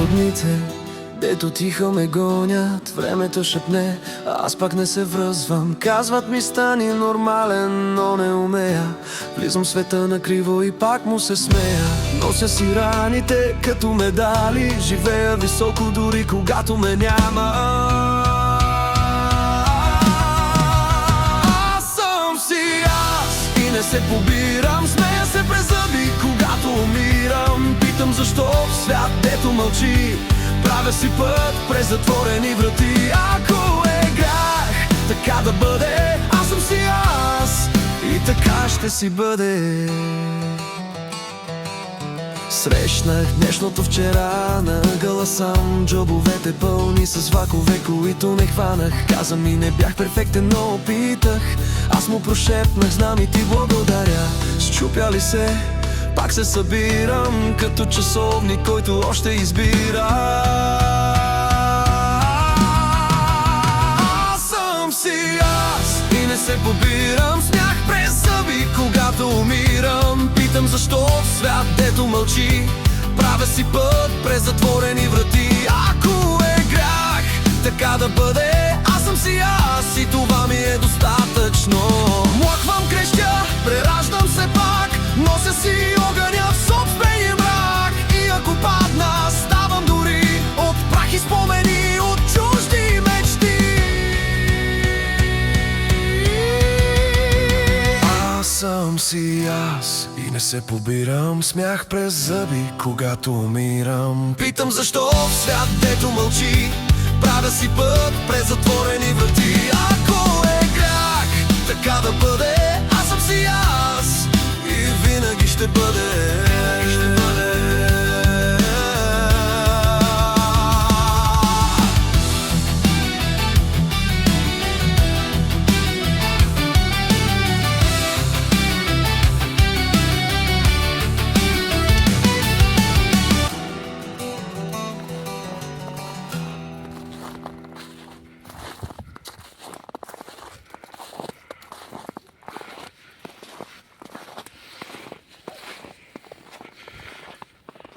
по дните, дето тихо ме гонят. Времето шепне, а аз пак не се връзвам. Казват ми стани нормален, но не умея. Влизам в света на криво и пак му се смея. Нося си раните като медали, живея високо дори когато ме няма. Аз съм си аз и не се побирам. Смея се през зъби, когато умирам. Питам защо в свят, дето мълчи, правя си път през затворени врати. Ако е грях така да бъде, аз съм си аз и така ще си бъде. Срещнах днешното вчера, на ъгъла сам, джобовете пълни с влакове, които не хванах. Каза ми не бях перфектен, но опитах. Аз му прошепнах, знам и ти благодаря. Счупя ли се, пак се събирам, като часовник, който още избира. Аз съм си аз и не се побирам. Смях през зъби, когато умирам. Питам защо в свят, дето мълчи, правя си път през затворени врати. Ако е грях така да бъде, аз съм си аз и това ми е достатъчно. Млъквам, крещя, прераждам се пак, нося си огъня в собствения мрак. И ако падна, ставам дори от прах и спомени, от чужди мечти. Аз съм си аз и не се побирам. Смях през зъби, когато умирам. Питам защо в свят, дето мълчи, правя си път през затворени врати.